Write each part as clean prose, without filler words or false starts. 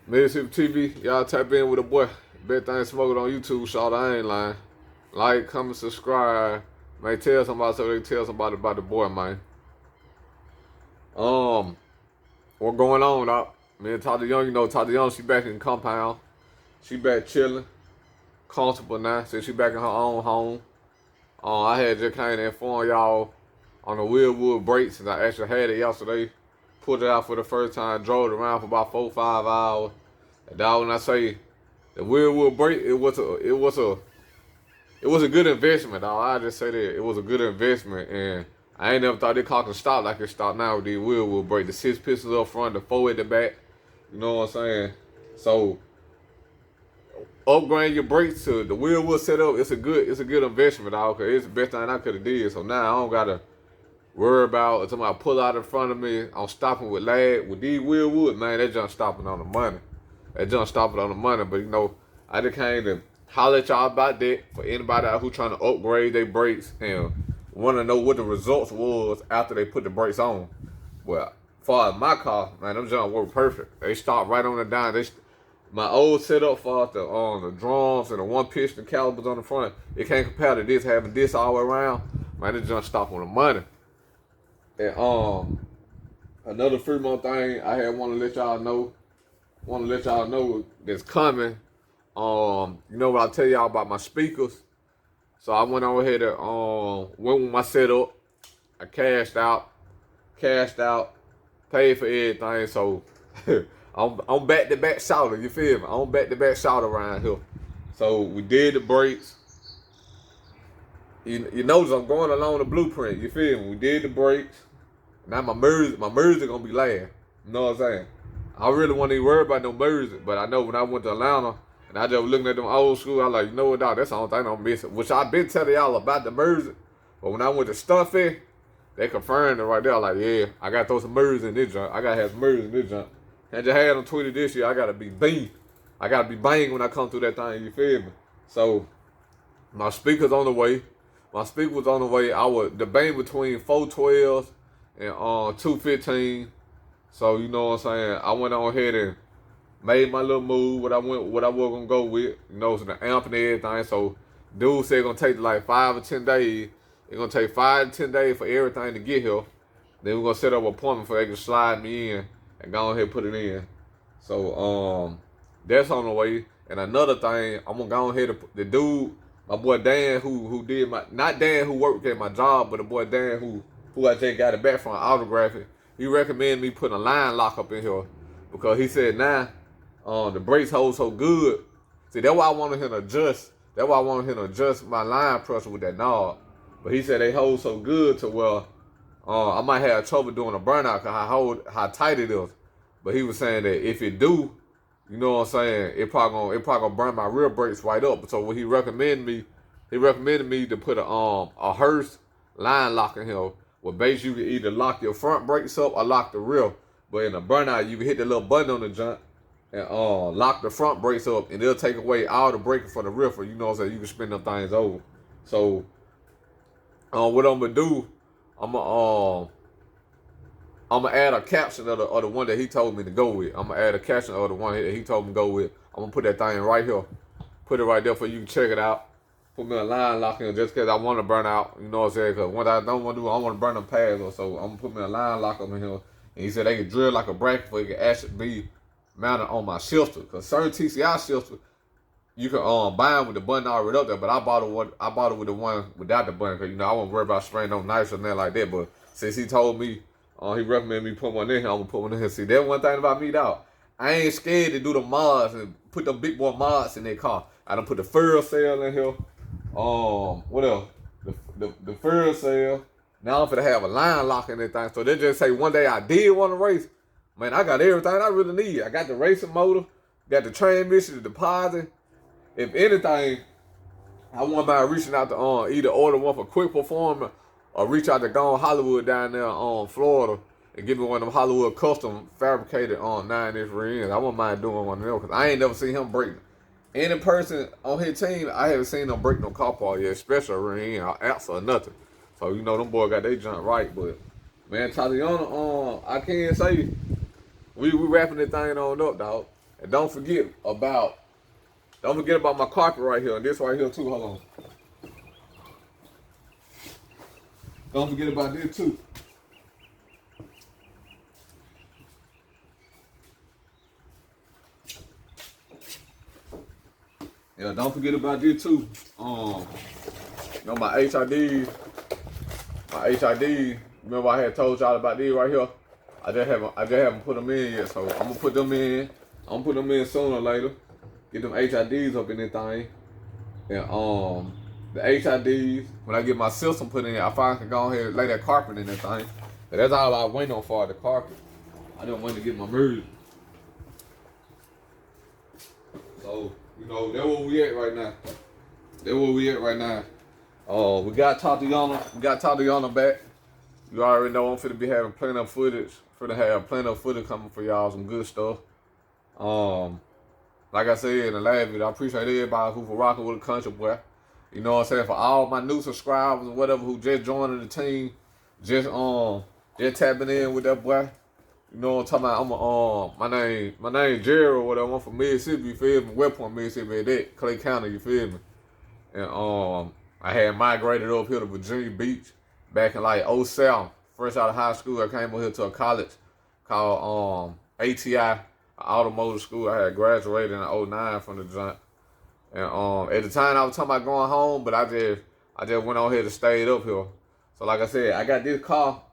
Mississippi TV, y'all tap in with the boy. Bet thing smoking on YouTube, shot. I ain't lying. Like, comment, subscribe. Man, tell somebody so they can tell somebody about the boy, man. Um, what going on, dog? Me and Tata Young, Tata Young, she back in the compound. She back chilling, comfortable now. Since she back in her own home. I had just kind of informed y'all on the Wheelwood break since I actually had it yesterday. Pulled it out for the first time, drove it around for about 4 or 5 hours. And dog, when I say the Wheelwood break, it was a good investment, dog. I just say that it was a good investment, and I ain't never thought this car could stop like it stopped now with the Wheelwood break. The 6 pistons up front, the 4 at the back. You know what I'm saying? So upgrade your brakes to the Wheelwood setup. It's a good investment, dog. Cause it's the best thing I could have did. So now I don't gotta worry about if somebody pull out in front of me. I'm stopping with lag. With these Wheelwood, man, that junk stopping on the money. That junk stopping on the money. But I just came to holler at y'all about that for anybody out who trying to upgrade their brakes and want to know what the results was after they put the brakes on. Well, as far as my car, man, them junk work perfect. They start right on the dime. My old setup for the drums and the one piston calipers on the front, it can't compare to this having this all the way around. Man, it just stop on the money. And another Fremont thing I had want to let y'all know that's coming. What I tell y'all about my speakers. So I went over here to went with my setup. I cashed out, paid for everything. So I'm back to back shouter, you feel me? I'm back to back shouter around here. So we did the brakes. You notice I'm going along the blueprint, you feel me? We did the brakes. Now my music gonna be loud. You know what I'm saying? I really wasn't even worried about no music, but I know when I went to Atlanta and I just was looking at them old school, I was like, you know what, dog, that's the only thing I'm missing. Which I've been telling y'all about the music, but when I went to Stuffy, they confirmed it right there. Like, yeah, I gotta throw some music in this junk. I gotta have some music in this junk. And just had them tweeted this year, I gotta be beef. I gotta be banging when I come through that thing, you feel me? So my speaker's on the way. My speaker was on the way. I was debating between 412s and 215. So you know what I'm saying? I went on ahead and made my little move. What I was gonna go with, so the amp and everything. So dude said it's gonna take like 5 or 10 days. It's gonna take 5 to 10 days for everything to get here. Then we're gonna set up an appointment for they can slide me in and go ahead and put it in. So that's on the way. And another thing, I'm gonna go ahead and the dude, my boy Dan, who did not Dan who worked at my job, but the boy Dan who I just got it back from autography. He recommended me putting a line lock up in here because he said the brakes hold so good. See, that's why I wanted him to adjust. That's why I wanted him to adjust my line pressure with that knob. But he said they hold so good to where I might have trouble doing a burnout because how tight it is. But he was saying that if it do, you know what I'm saying, it probably gonna burn my rear brakes right up. So what he recommended me to put a Hurst line lock in here. Well, basically you can either lock your front brakes up or lock the rear. But in a burnout, you can hit the little button on the junk and lock the front brakes up, and it'll take away all the braking for the rear. For you know what I'm saying, you can spin them things over. So what I'm gonna do, I'm gonna add a caption of the one that he told me to go with. I'm gonna add a caption of the one that he told me to go with. I'm gonna put that thing right here. Put it right there for you can check it out. Put me a line lock in just because I want to burn out. You know what I'm saying? Because what I don't want to do, I want to burn them pads. So I'm gonna put me a line lock up in here. And he said they can drill like a bracket for it can actually be mounted on my shifter. Because certain TCI shifters, you can buy them with the button already up there. But I bought it with the one without the button. Because I wasn't worried about spraying no knives or nothing like that. But since he told me, he recommended me put one in here, I'm gonna put one in here. See, that one thing about me, dog. I ain't scared to do the mods and put them big boy mods in their car. I done put the fuel cell in here. What else? The fuel cell. Now I'm finna have a line lock in that thing. So they just say one day I did want to race. Man, I got everything I really need. I got the racing motor, got the transmission, the deposit. If anything, I want by reaching out to either order one for quick performance or reach out to Gone Hollywood down there Florida and give me one of them Hollywood custom fabricated 9-inch rear ends. I wouldn't mind doing one of them because I ain't never seen him break any person on his team. I haven't seen him break no car part yet, especially a rear end or outside or nothing. So them boys got their junk right. But man, Tatiana, I can't say we wrapping that thing on up, dog. And don't forget about my carpet right here. And this right here too. Hold on. Don't forget about this too. Yeah, don't forget about this too. My HIDs. Remember I had told y'all about these right here. I just haven't put them in yet, so I'm gonna put them in. I'm gonna put them in sooner or later. Get them HIDs up in this thing. And the HIDs, when I get my system put in, I finally can go ahead and lay that carpet in that thing. And that's all I wait on for the carpet. I don't want to get my merge. So, that's where we at right now. We got Tatiana. We got Tatiana back. You already know I'm finna be having plenty of footage. Coming for y'all, some good stuff. Like I said in the last video, I appreciate everybody who for rocking with the country boy. You know what I'm saying? For all my new subscribers or whatever who just joining the team, just tapping in with that boy. You know what I'm talking about? My name Jerry or whatever. I'm from Mississippi, you feel me? West Point, Mississippi, that Clay County, you feel me? And I had migrated up here to Virginia Beach back in like 07. Fresh out of high school, I came over here to a college called ATI, automotive school. I had graduated in 09 from the joint. And at the time I was talking about going home, but I just went on here to stay up here. So like I said, I got this car.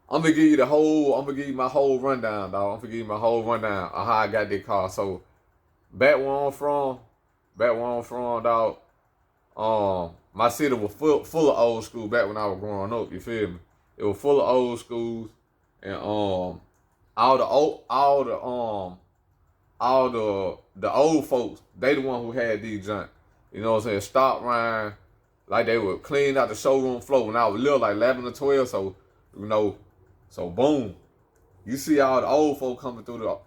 I'm gonna give you my whole rundown, dog. I'm gonna give you my whole rundown of how I got this car. So back where I'm from, dog. My city was full of old school back when I was growing up. You feel me? It was full of old schools, and all the old folks, they the one who had these junk. You know what I'm saying? Stop Ryan, like they would clean out the showroom floor when I was little, like 11 or 12. So so boom, you see all the old folk coming through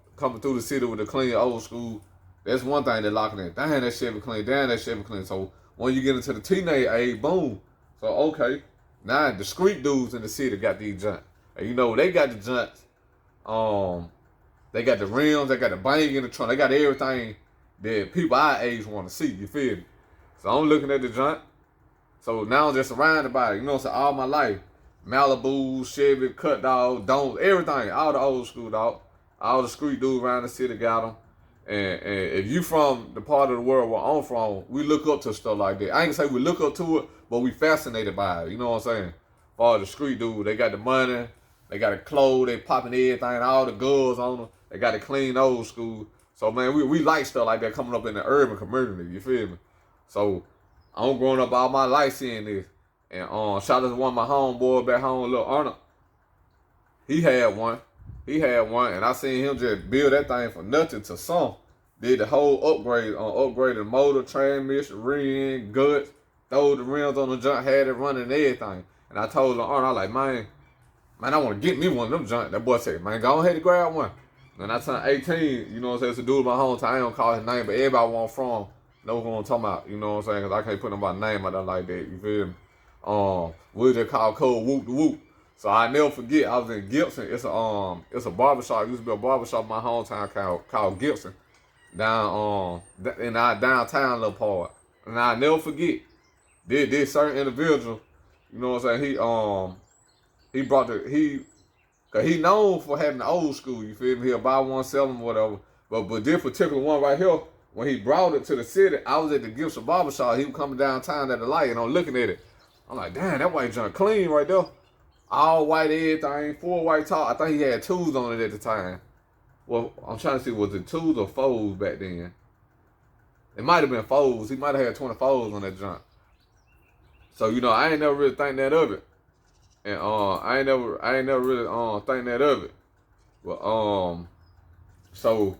the city with the clean old school. That's one thing they're locking in. Damn, that shit be clean. Damn, that shit be clean. So when you get into the teenage age, boom. So okay, now the street dudes in the city got these junks. And they got the junks. They got the rims, they got the bang in the trunk, they got everything that people our age want to see, you feel me? So I'm looking at the junk. So now I'm just surrounded by it, so all my life. Malibu, Chevy, Cut Dog, Don't, everything, all the old school dog. All the street dudes around the city got them. And if you from the part of the world where I'm from, we look up to stuff like that. I ain't gonna say we look up to it, but we fascinated by it, you know what I'm saying? For the street dude, they got the money, they got the clothes, they popping everything, all the girls on them. They got to clean old school. So, man, we like stuff like that coming up in the urban community. You feel me? So, I'm growing up all my life seeing this. And shout out to one of my homeboys back home, little Arnold. He had one. And I seen him just build that thing from nothing to some. Did the whole upgraded the motor, transmission, rim, guts, throw the rims on the junk, had it running and everything. And I told Arnold, I was like, man, I want to get me one of them junk. That boy said, man, go ahead and grab one. And I turned 18, you know what I'm saying, it's a dude in my hometown. I don't call his name, but everybody where I'm from know who I'm talking about, you know what I'm saying, because I can't put nobody's name out there like that, you feel me? We just call code Whoop the Whoop. So I never forget, I was in Gibson. It's a barbershop. It used to be a barbershop in my hometown called Gibson, down in our downtown little part. And I never forget, this certain individual, you know what I'm saying, cause he known for having the old school, you feel me? He'll buy one, sell them, whatever. But this particular one right here, when he brought it to the city, I was at the Gibson barbershop. He was coming downtown at the light, and I'm looking at it. I'm like, damn, that white junk clean right there. All white everything, full white top. I think he had twos on it at the time. Well, I'm trying to see, was it twos or fours back then? It might have been fours. He might have had 24s on that junk. So, I ain't never really think that of it. And I ain't never really think that of it. But so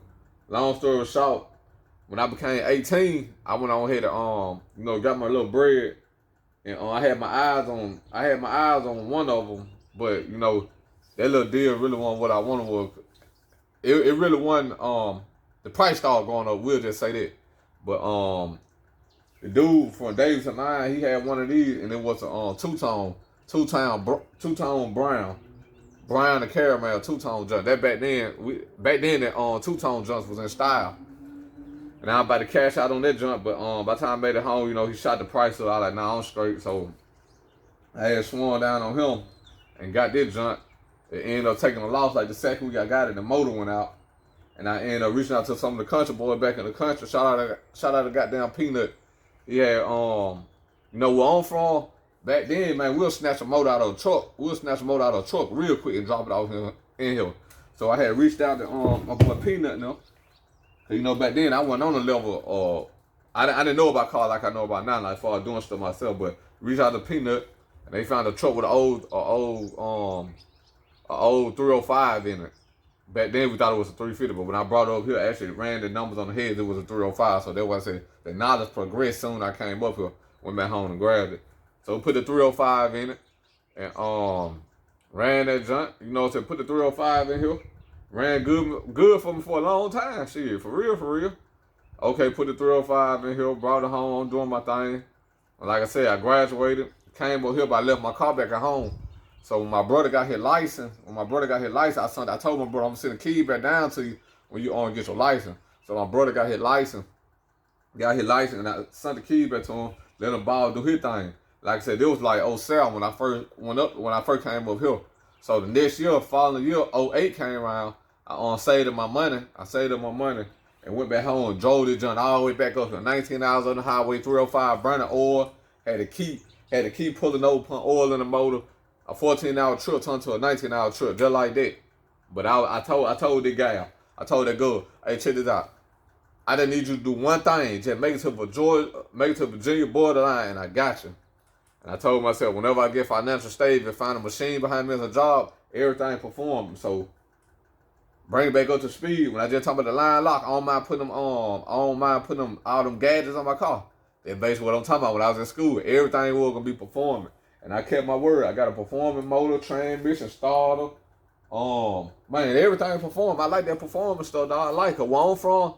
long story short, when I became 18, I went on ahead and got my little bread, and I had my eyes on one of them, but that little deal really wasn't what I wanted. Was it really wasn't the price started going up. We'll just say that. But the dude from Davidson 9, he had one of these, and it was a two-tone brown. brown and caramel two-tone junk. That back then that two-tone junks was in style. And I was about to cash out on that junk, but by the time I made it home, you know, he shot the price up. I was like, nah, I'm straight. So I had sworn down on him and got this junk. It ended up taking a loss. Like the second week I got it, the motor went out. And I ended up reaching out to some of the country boys back in the country. Shout out to goddamn Peanut. He had, you know where I'm from? Back then, man, we'll snatch a motor out of a truck. We'll snatch a motor out of a truck real quick and drop it off in here. So I had reached out to my boy Peanut now. Cause you know back then I wasn't on the level I didn't know about cars like I know about now, like far doing stuff myself, but reached out to Peanut and they found a truck with an old 305 in it. Back then we thought it was a 350, but when I brought it up here, I actually ran the numbers on the heads, it was a 305. So that's why I said the knowledge progressed soon. I came up here, went back home and grabbed it. So we put the 305 in it and ran that junk. You know, so put the 305 in here. Ran good for me for a long time. Shit, for real. Okay, put the 305 in here, brought it home, doing my thing. Like I said, I graduated, came over here, but I left my car back at home. So when my brother got his license, I told my brother, I'm gonna send the key back down to you when you get your license. So my brother got his license, and I sent the key back to him, let him ball do his thing. Like I said, it was like 07 when I first came up here. So the next year, following year, 08 came around. I saved up my money. And went back home and drove this junk all the way back up to 19 hours on the highway, 305, burning oil. Had to keep pulling over, putting oil in the motor. A 14-hour trip turned to a 19-hour trip, just like that. But I told the guy, I told that girl, hey, check this out. I just need you to do one thing, just make it to Virginia borderline, and I got you. And I told myself, whenever I get financial stable and find a machine behind me as a job, everything performs. So bring it back up to speed. When I just talk about the line lock, I don't mind putting them all them gadgets on my car. That's basically what I'm talking about. When I was in school, everything was gonna be performing. And I kept my word. I got a performing motor, transmission, starter. Man, everything perform. I like that performance stuff, dog. I like it. Where I'm from,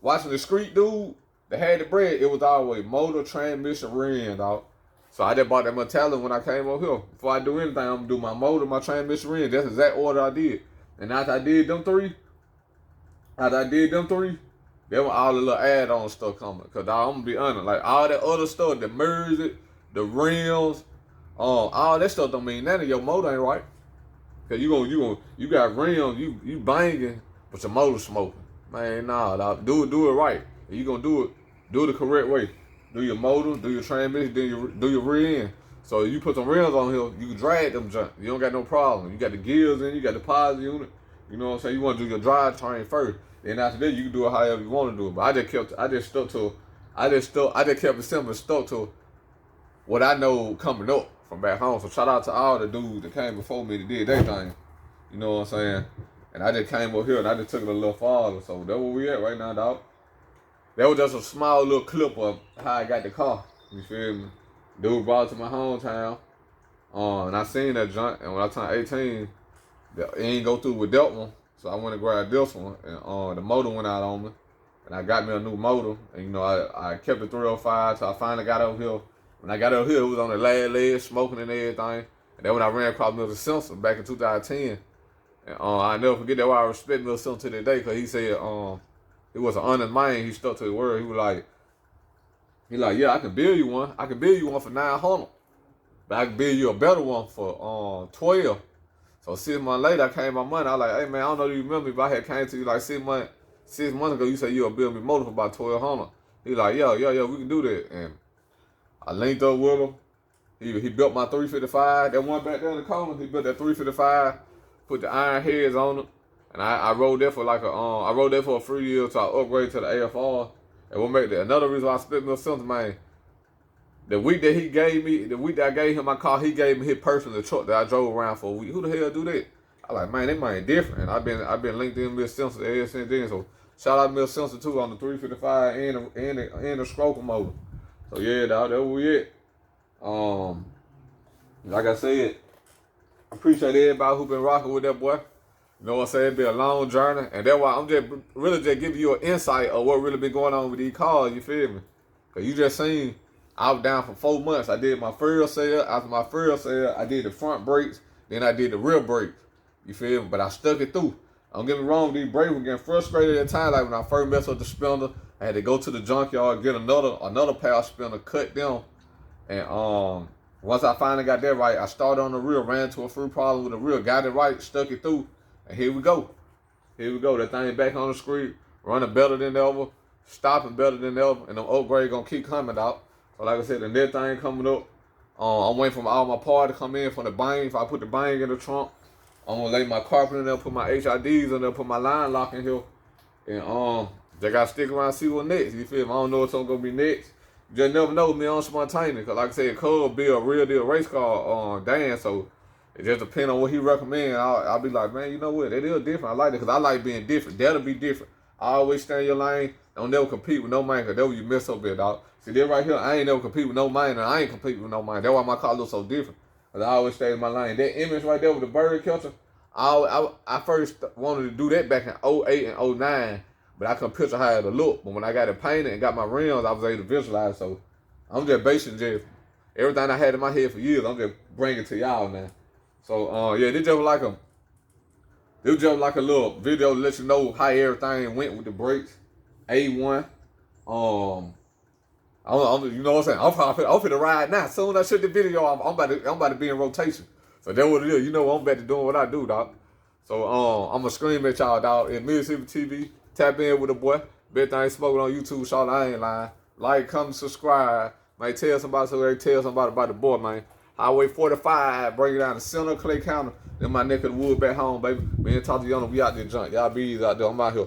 watching the street dude that had the bread, it was always motor, transmission, rim, dog. So I just bought that mentality when I came up here. Before I do anything, I'm gonna do my motor, my transmission, rim. That's the exact order I did. And after I did them three, there were all the little add-on stuff coming. Cause dog, I'm gonna be honest, like all that other stuff, the merge, the rims, all that stuff don't mean nothing. Your motor ain't right. Cause you got rims, you banging, but your motor smoking. Man, nah, dog, do it right. If you gonna do it the correct way. Do your motor, do your transmission, do your rear end. So if you put some rims on here, you can drag them junk. You don't got no problem. You got the gears in, you got the positive unit. You know what I'm saying? You want to do your drivetrain first. Then after that, you can do it however you want to do it. But I just kept it simple and stuck to what I know coming up from back home. So shout out to all the dudes that came before me that did their thing. You know what I'm saying? And I just came up here and I just took it a little farther. So that's where we at right now, dog. That was just a small little clip of how I got the car. You feel me? Dude brought it to my hometown. And I seen that junk. And when I turned 18, it ain't go through with that one. So I went and grabbed this one. And the motor went out on me. And I got me a new motor. And you know, I kept the 305 till I finally got over here. When I got over here, it was on the last leg, smoking and everything. And then when I ran across Milton Simpson back in 2010. And I never forget that. Why I respect Milton Simpson to this day. Because he said, it was an honest man. He stuck to the word. He was like, yeah, I can build you one. I can build you one for 900, but I can build you a better one for 12. So 6 months later, I came my money. I was like, hey man, I don't know if you remember me, but I had came to you like 6 months ago. You said you'll build me a motor for about 1,200. He like, yeah, we can do that. And I linked up with him. He built my 355. That one back there in the corner. He built that 355. Put the iron heads on it. And I rode there for a free year till I upgraded to the AFR. And what make that another reason why I split Milton Simpson, man. The week that I gave him my car, he gave me his personal truck that I drove around for a week. Who the hell do that? I like, man, that man different. And I've been linked in Milton Simpson ever since then. So shout out Milton Simpson too on the 355 and the Scroper motor. So yeah, dog, that's where we at. Like I said, I appreciate everybody who been rocking with that boy. You know what I'm saying? It's been a long journey. And that's why I'm just giving you an insight of what really been going on with these cars, you feel me? Because you just seen, I was down for 4 months. I did my first sale. After my first sale, I did the front brakes. Then I did the rear brakes. You feel me? But I stuck it through. Don't get me wrong, these brakes were getting frustrated at times. Like when I first messed with the spindle, I had to go to the junkyard, get another pair of spindle, cut them. And once I finally got that right, I started on the rear, ran into a few problems with the rear, got it right, stuck it through, and here we go. Here we go. That thing back on the street, running better than ever, stopping better than ever, and the upgrade gonna keep coming out. So like I said, the next thing coming up, I'm waiting for all my parts to come in from the bang. If I put the bang in the trunk, I'm gonna lay my carpet in there, put my HIDs in there, put my line lock in here, and they gotta stick around and see what next. You feel me? I don't know what's gonna be next. You just never know with me on spontaneous. Cause like I said, Cub be a real deal race car Dan, so it just depends on what he recommend. I'll be like, man, you know what? It is different. I like it because I like being different. That'll be different. I always stay in your lane. Don't never compete with no man, because that's where you mess up at, dog. See, that right here, I ain't never compete with no man, and I ain't compete with no man. That's why my car looks so different. Because I always stay in my lane. That image right there with the bird catcher, I first wanted to do that back in 08 and 09, but I couldn't picture how it'll look. But when I got it painted and got my rims, I was able to visualize. So I'm just basing just everything I had in my head for years, I'm just bringing to y'all, man. So, yeah, this just like a little video to let you know how everything went with the brakes. A1. You know what I'm saying? I'm finna ride now. Soon as I shoot the video off, I'm about to be in rotation. So that's what it is. You know, I'm back to doing what I do, dog. So, I'm gonna scream at y'all, dog. In Mississippi TV, tap in with the boy. Bet thing smoking on YouTube, Charlotte. I ain't lying. Like, comment, subscribe. Might tell somebody so they tell somebody about the boy, man. Highway 45, bring it down to center Clay County. Then my neck of the wood back home, baby. Me and Tatiana, we out there junk. Y'all be easy out there. I'm out here.